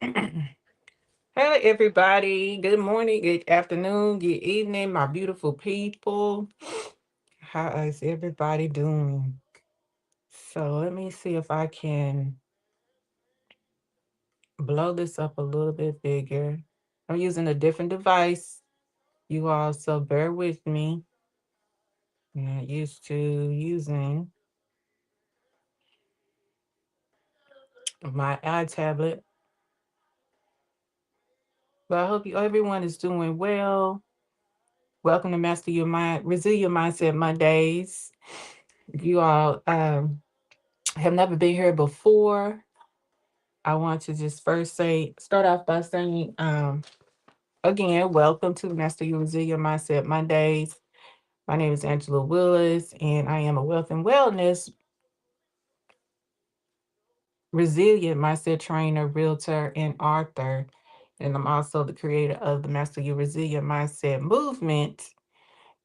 Hey, everybody. Good morning, good afternoon, good evening, my beautiful people. How is everybody doing? So, let me see if I can blow this up a little bit bigger. I'm using a different device, you all, so bear with me. I'm not used to using my iTablet, but I hope everyone is doing well. Welcome to Master Your Mind, Resilient Mindset Mondays. You all have never been here before, I want to just start off by saying, again, welcome to Master Your Resilient Mindset Mondays. My name is Angela Willis, and I am a wealth and wellness resilient mindset trainer, realtor, and author. And I'm also the creator of the Master Your Resilient Mindset movement.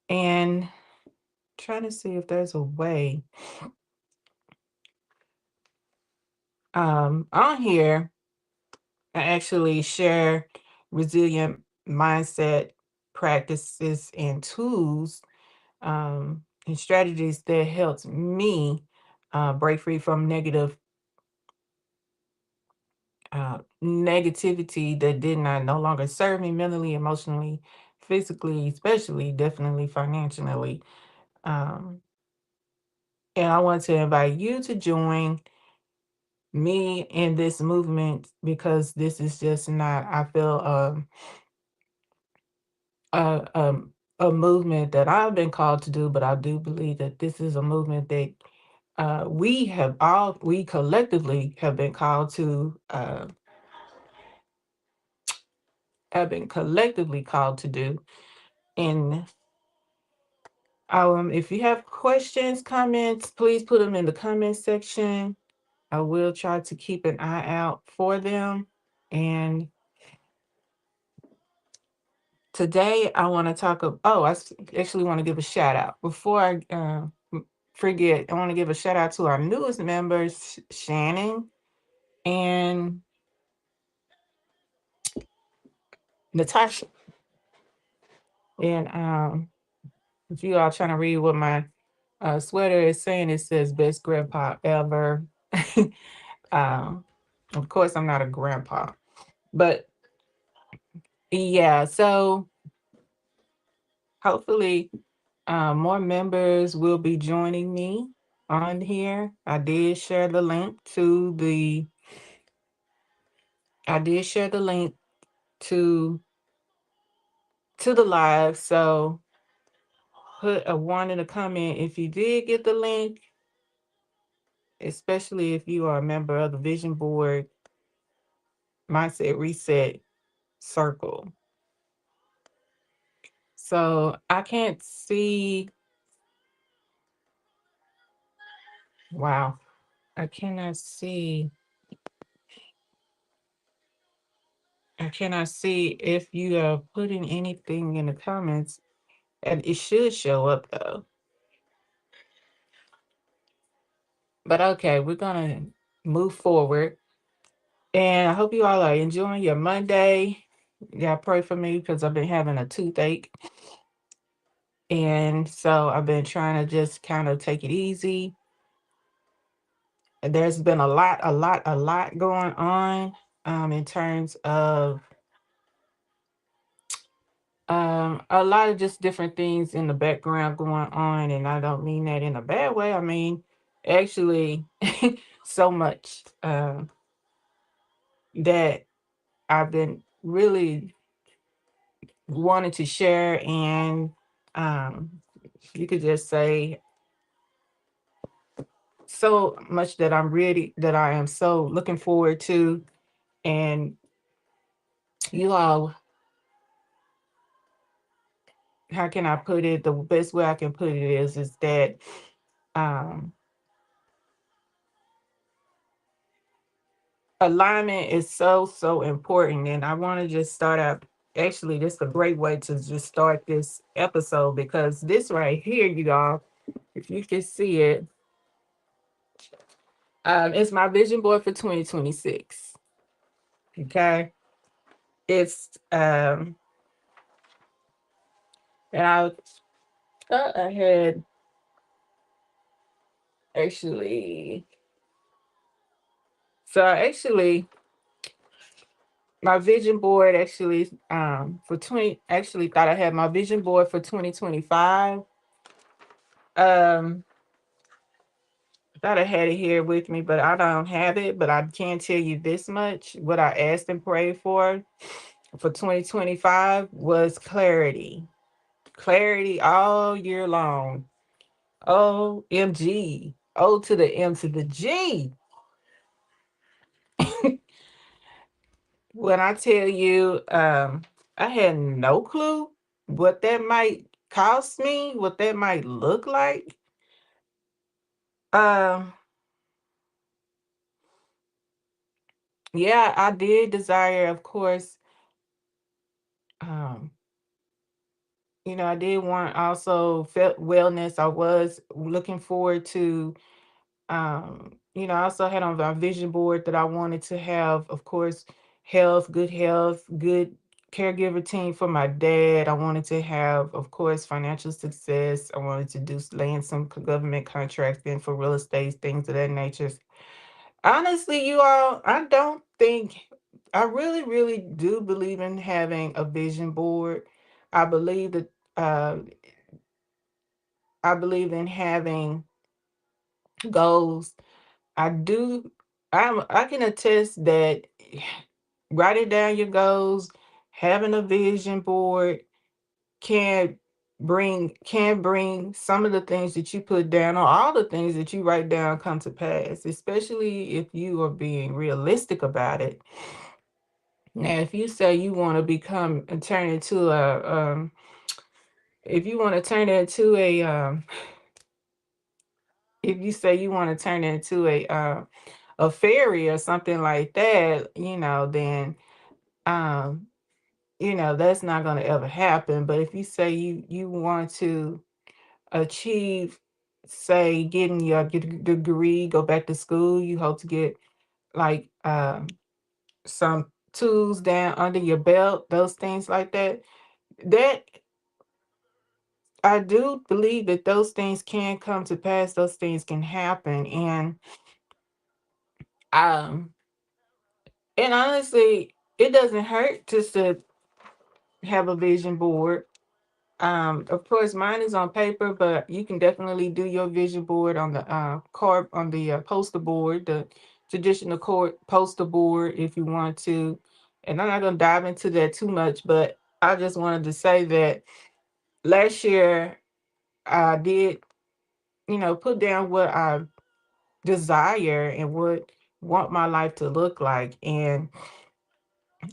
And trying to see if there's a way on here I actually share resilient mindset practices and tools and strategies that helps me break free from negativity that did not no longer serve me mentally, emotionally, physically, especially definitely financially. Um, and I want to invite you to join me in this movement because this is just not, I feel, a, a movement that I've been called to do, but I do believe that this is a movement that we collectively have been called to, have been collectively called to do. And if you have questions, comments, please put them in the comment section. I will try to keep an eye out for them. And today I want to actually want to give a shout out before I forget. I want to give a shout out to our newest members, Shannon and Natasha. And if you are trying to read what my sweater is saying, it says best grandpa ever. um, of course, I'm not a grandpa, but yeah, so hopefully more members will be joining me on here. I did share the link to the live. So put a one in the comment if you did get the link, especially if you are a member of the Vision Board Mindset Reset Circle. So I can't see. Wow. I cannot see. I cannot see if you are putting anything in the comments, and it should show up though. But okay, we're gonna move forward. And I hope you all are enjoying your Monday. Yeah, pray for me because I've been having a toothache. And so I've been trying to just kind of take it easy. And there's been a lot going on in terms of a lot of just different things in the background going on. And I don't mean that in a bad way. I mean, actually, so much that I've been really wanting to share. And um, you could just say so much that I am so looking forward to. And you all, how can I put it? The best way I can put it is that um, alignment is so important. And I want to just start out. Actually, this is a great way to just start this episode because this right here, you all, if you can see it, it's my vision board for 2026. Okay. It's and I thought I had actually so I actually my vision board actually for 20 actually thought I had my vision board for 2025. Um thought I had it here with me, but I don't have it. But I can tell you this much. What I asked and prayed for 2025 was clarity. Clarity all year long. OMG. O to the M to the G. When I tell you, I had no clue what that might cost me, what that might look like. Um, yeah, I did desire, of course, um, I did want also felt wellness. I was looking forward to I also had on my vision board that I wanted to have, of course, health, good caregiver team for my dad. I wanted to have, of course, financial success. I wanted to do land some government contracting for real estate, things of that nature. Honestly, you all, I don't think I really, really do believe in having a vision board. I believe that I believe in having goals. I do. I can attest that writing down your goals, having a vision board can bring some of the things that you put down or all the things that you write down come to pass, especially if you are being realistic about it. Now, if you say you want to become and turn into a if you want to turn it into a if you say you want to turn it into a fairy or something like that, then um, that's not going to ever happen. But if you say you want to achieve, say, getting your degree, go back to school, you hope to get like some tools down under your belt, those things like that. That I do believe that those things can come to pass. Those things can happen, um, and honestly, it doesn't hurt just to have a vision board. Of course, mine is on paper, but you can definitely do your vision board on the card on the poster board, the traditional cord poster board, if you want to. And I'm not going to dive into that too much, but I just wanted to say that last year I did, put down what I desire and what want my life to look like, and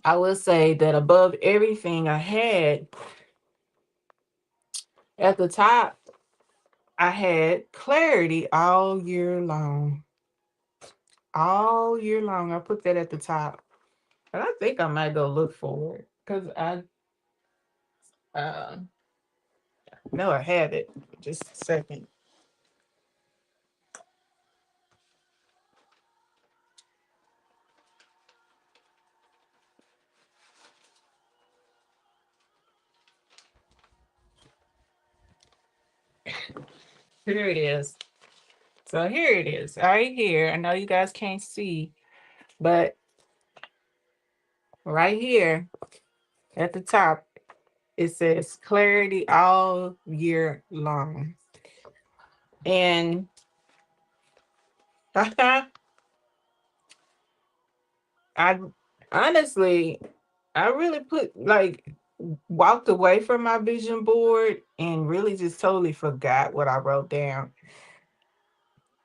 I will say that above everything I had at the top, I had clarity all year long. All year long. I put that at the top. And I think I might go look for it because I uh, know I have it. Just a second. Here it is. So here it is, right here. I know you guys can't see, but right here at the top, it says clarity all year long. And I honestly, I really walked away from my vision board and really just totally forgot what I wrote down.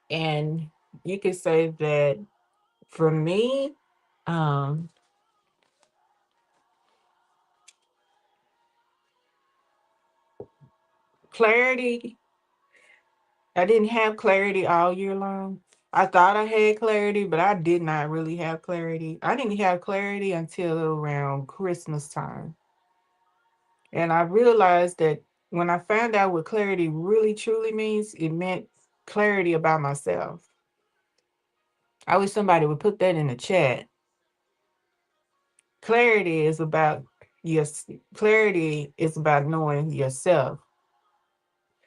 And you could say that for me, um, clarity, I didn't have clarity all year long. I thought I had clarity, but I did not really have clarity. I didn't have clarity until around Christmas time. And I realized that when I found out what clarity really truly means, it meant clarity about myself. I wish somebody would put that in the chat. Clarity is about your clarity is about knowing yourself.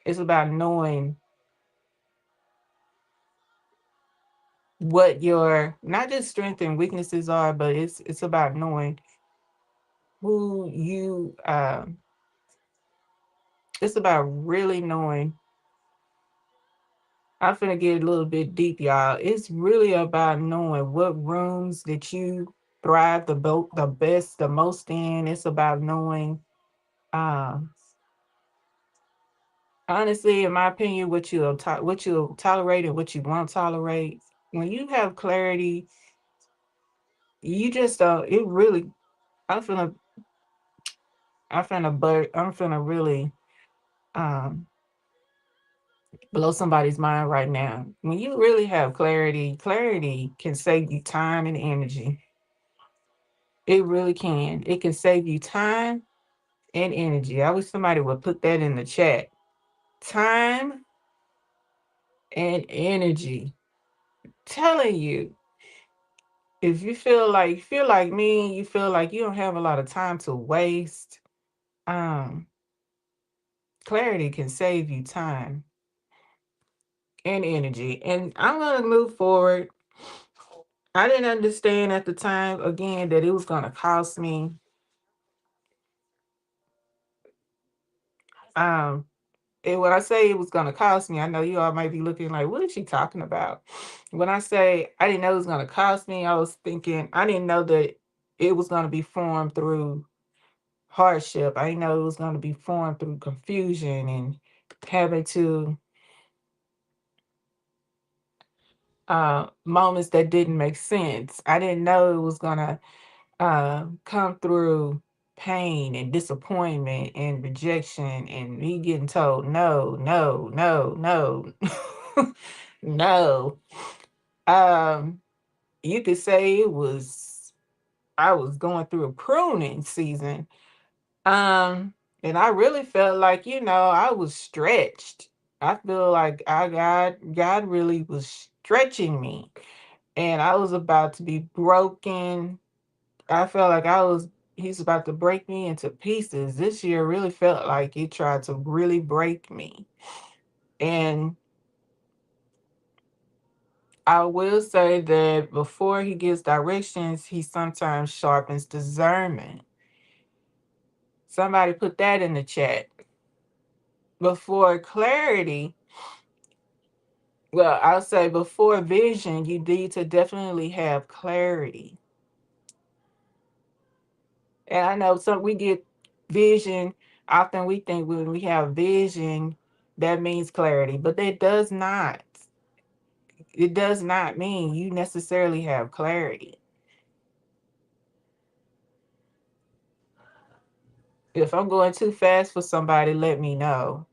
It's about knowing what your not just strengths and weaknesses are, but it's about knowing who you it's about really knowing. I'm finna get a little bit deep, y'all. It's really about knowing what rooms that you thrive the best, the most in. It's about knowing, um, honestly, in my opinion, what you'll tolerate and what you won't tolerate. When you have clarity, you just it really. I'm finna, I'm finna really um blow somebody's mind right now. When you really have clarity, clarity can save you time and energy. It really can. It can save you time and energy. I wish somebody would put that in the chat. Time and energy. Telling you, if you feel like me, you feel like you don't have a lot of time to waste. Um, Clarity can save you time and energy. And I'm gonna move forward. I didn't understand at the time again that it was gonna cost me. Um, and when I say it was going to cost me, I know you all might be looking like, what is she talking about? When I say I didn't know it was going to cost me, I was thinking, I didn't know that it was going to be formed through hardship. I didn't know it was going to be formed through confusion and having to, moments that didn't make sense. I didn't know it was going to come through pain and disappointment and rejection and me getting told no, no, no, no, no. Um, you could say I was going through a pruning season. Um, and I really felt like, I was stretched. I feel like God really was stretching me. And I was about to be broken. I felt like he's about to break me into pieces. This year really felt like he tried to really break me. And I will say that before he gives directions, he sometimes sharpens discernment. Somebody put that in the chat. Before clarity, well, I'll say before vision, you need to definitely have clarity. And I know we get vision. Often we think when we have vision, that means clarity, but it does not. It does not mean you necessarily have clarity. If I'm going too fast for somebody, let me know.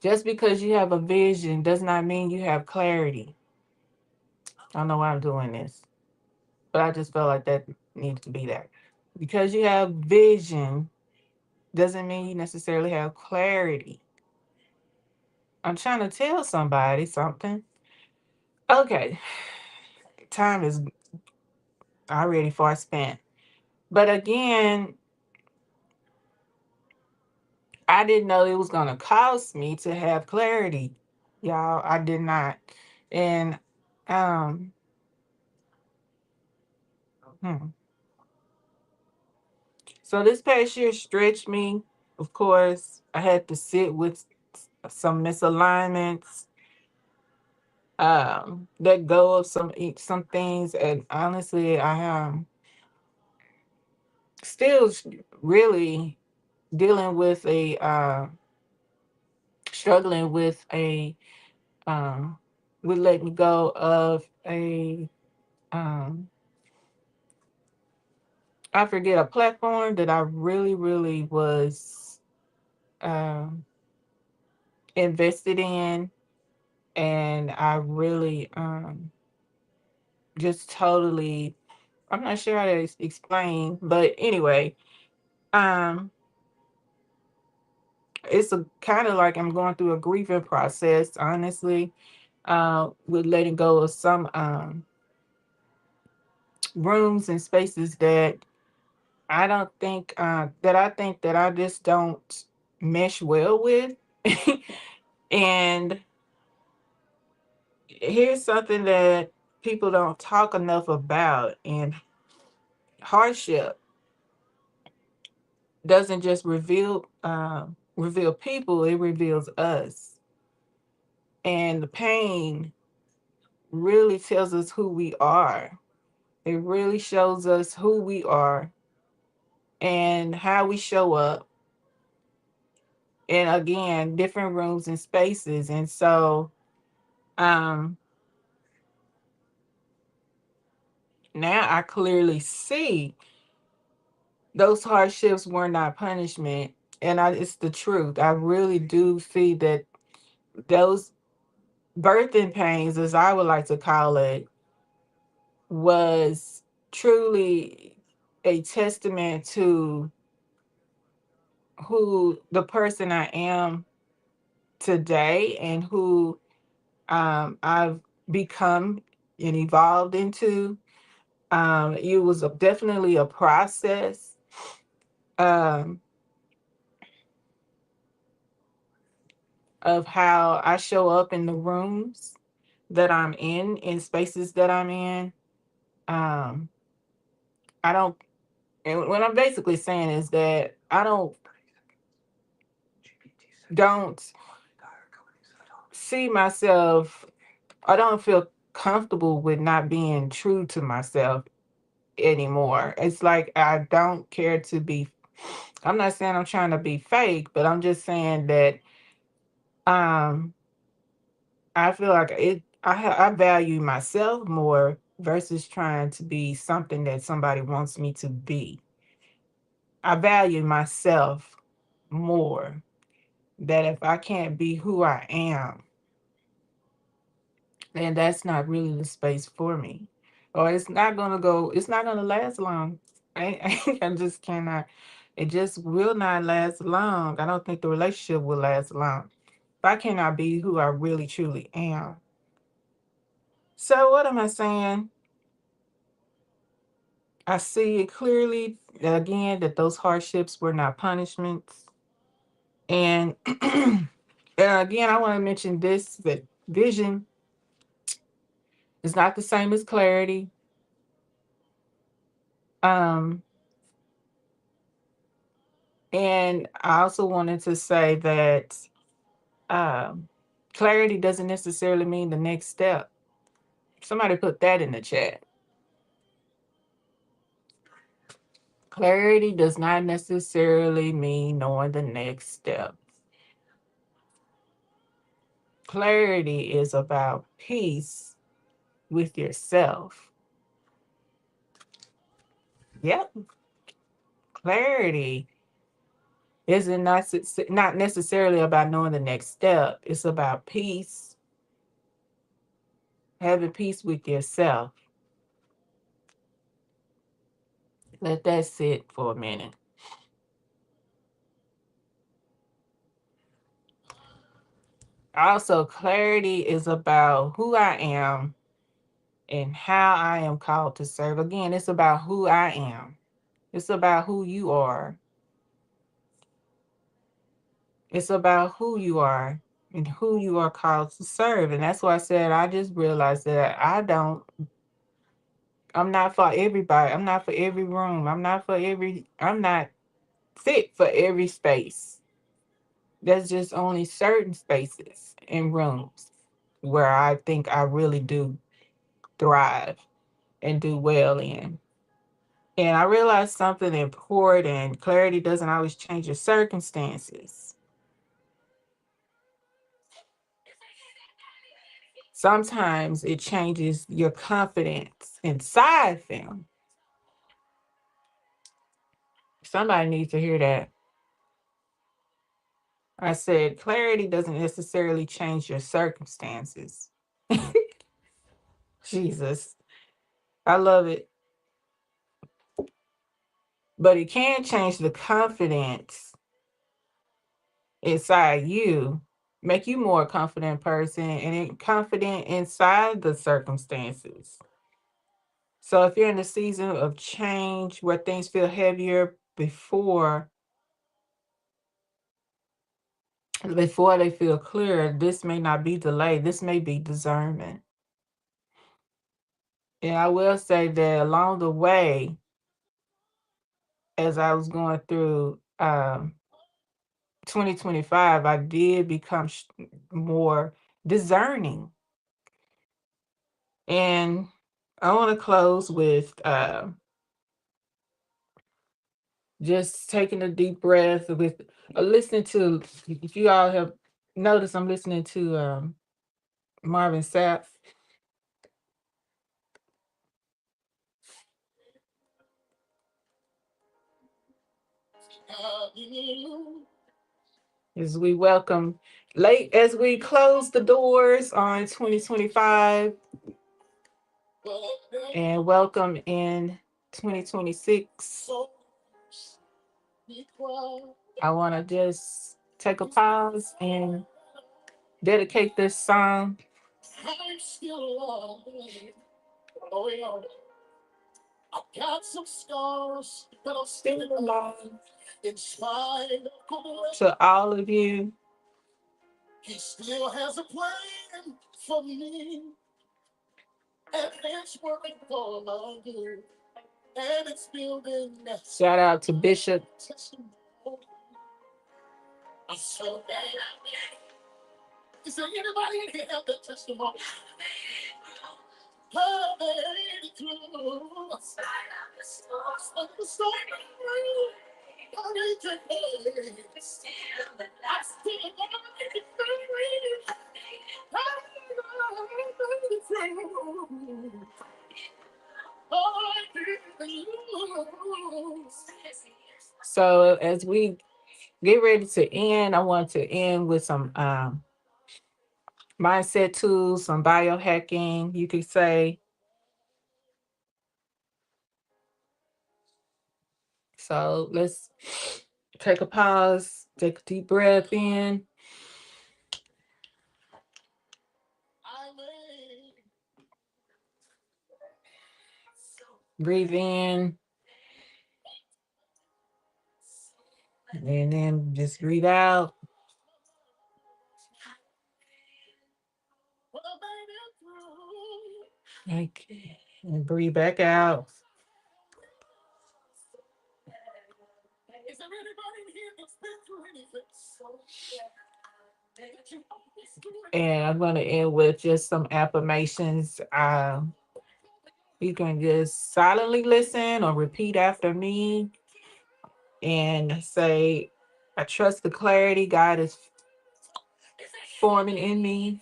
Just because you have a vision does not mean you have clarity. I don't know why I'm doing this, but I just felt like that needs to be there. Because you have vision doesn't mean you necessarily have clarity. I'm trying to tell somebody something. Okay, time is already far spent. But again, I didn't know it was going to cost me to have clarity. Y'all, I did not. And um hmm. So this past year stretched me. Of course, I had to sit with some misalignments, let go of some things, and honestly, I am still really dealing with a struggling um with letting go of a um I forget a platform that I really, really was um invested in, and I really just totally, I'm not sure how to explain, but anyway, um it's a kind of like I'm going through a grieving process, honestly, with letting go of some rooms and spaces that I don't think that I think that I just don't mesh well with. And here's something that people don't talk enough about, and hardship doesn't just reveal people, it reveals us. And the pain really tells us who we are. It really shows us who we are and how we show up. And again, different rooms and spaces. And so um now I clearly see those hardships were not punishment. And it's the truth. I really do see that those birthing pains, as I would like to call it, was truly a testament to who the person I am today and who I've become and evolved into. It was definitely a process um, of how I show up in the rooms that I'm in spaces that I'm in. Um, I don't, and what I'm basically saying is that I don't see myself, I don't feel comfortable with not being true to myself anymore. It's like I don't care to be, I'm not saying I'm trying to be fake, but I'm just saying that um I feel like I value myself more versus trying to be something that somebody wants me to be. I value myself more, that if I can't be who I am, then that's not really the space for me. Or it's not gonna last long. I just cannot, it just will not last long. I don't think the relationship will last long. If I cannot be who I really truly am. So what am I saying? I see it clearly again that those hardships were not punishments. And again, I want to mention this, that vision is not the same as clarity. Um, and I also wanted to say that um, clarity doesn't necessarily mean the next step. Somebody put that in the chat. Clarity does not necessarily mean knowing the next step. Clarity is about peace with yourself. Yep, clarity isn't not necessarily about knowing the next step. It's about peace, having peace with yourself. Let that sit for a minute. Also, clarity is about who I am and how I am called to serve. Again, it's about who I am. It's about who you are. It's about who you are and who you are called to serve. And that's why I said I just realized that I'm not for everybody. I'm not for every room. I'm not fit for every space. There's just only certain spaces and rooms where I think I really do thrive and do well in. And I realized something important. Clarity doesn't always change your circumstances. Sometimes it changes your confidence inside them. Somebody needs to hear that. I said clarity doesn't necessarily change your circumstances. Jesus, I love it. But it can change the confidence inside you, make you more confident person and confident inside the circumstances. So if you're in a season of change where things feel heavier before they feel clear, this may not be delay. This may be discernment. And I will say that along the way, as I was going through 2025, I did become more discerning. And I want to close with just taking a deep breath with listening to, if you all have noticed, I'm listening to Marvin Sapp. As we welcome as we close the doors on 2025 and welcome in 2026, I want to just take a pause and dedicate this song. I've got some scars, but I'm still alive. In spite of to all of you, he still has a plan for me, and it's working for my good. And it's building. Shout out to Bishop. I'm so bad. Is there anybody in here have that testimony? I made it through. I'm the storm. I need to pay. I still so as we get ready to end, I want to end with some mindset tools, some biohacking, you could say. So let's take a pause, take a deep breath in. Breathe in. And then just breathe out. Okay. And breathe back out. And I'm going to end with just some affirmations. You can just silently listen or repeat after me and say, I trust the clarity God is forming in me,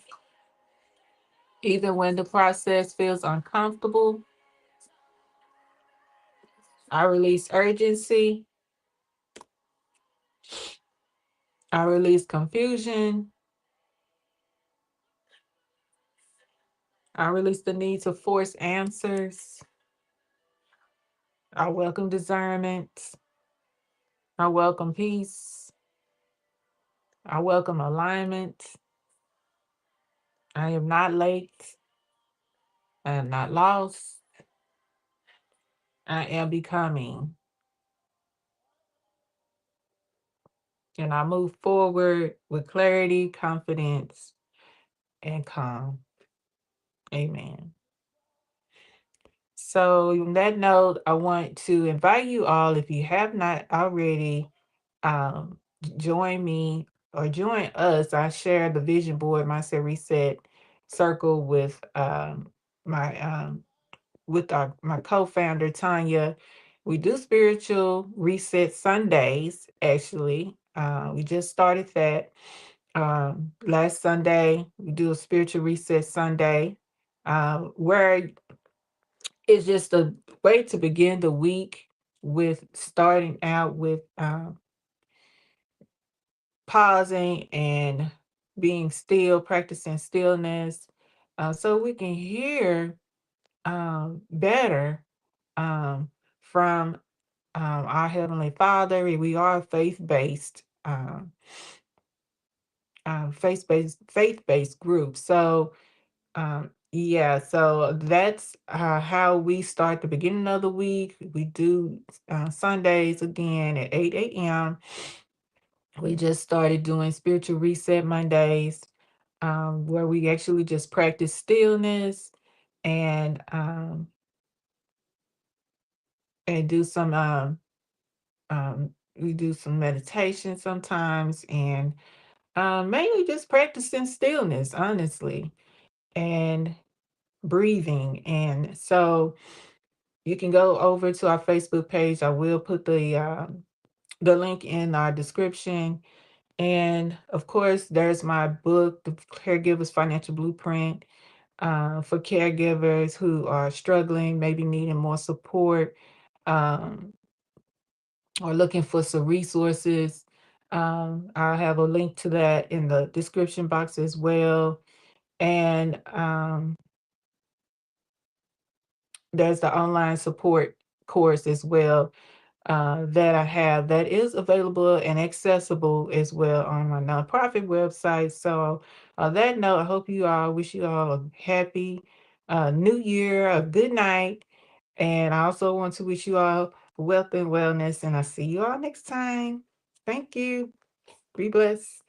even when the process feels uncomfortable. I release urgency. I release confusion. I release the need to force answers. I welcome discernment. I welcome peace. I welcome alignment. I am not late. I am not lost. I am becoming. And I move forward with clarity, confidence, and calm. Amen. So, on that note, I want to invite you all, if you have not already, um, join me or join us. I share the vision board, Mindset Reset Circle my my co-founder Tanya. We do spiritual reset Sundays. Actually, we just started that last Sunday. We do a spiritual reset Sunday, where it's just a way to begin the week with starting out with pausing and being still, practicing stillness, so we can hear better um, from our Heavenly Father. We are faith-based, faith-based group. So Yeah, so that's how we start the beginning of the week. We do Sundays again at 8 a.m. We just started doing spiritual reset Mondays, where we actually just practice stillness and um, and do some we do some meditation sometimes, and mainly just practicing stillness, honestly, and breathing. And so you can go over to our Facebook page. I will put the link in our description. And of course, there's my book, The Caregiver's Financial Blueprint, for caregivers who are struggling, maybe needing more support, um, or looking for some resources. I'll have a link to that in the description box as well. And there's the online support course as well, that I have that is available and accessible as well on my nonprofit website. So, on that note, I hope you all wish you all a happy new year, a good night. And I also want to wish you all wealth and wellness. And I'll see you all next time. Thank you. Be blessed.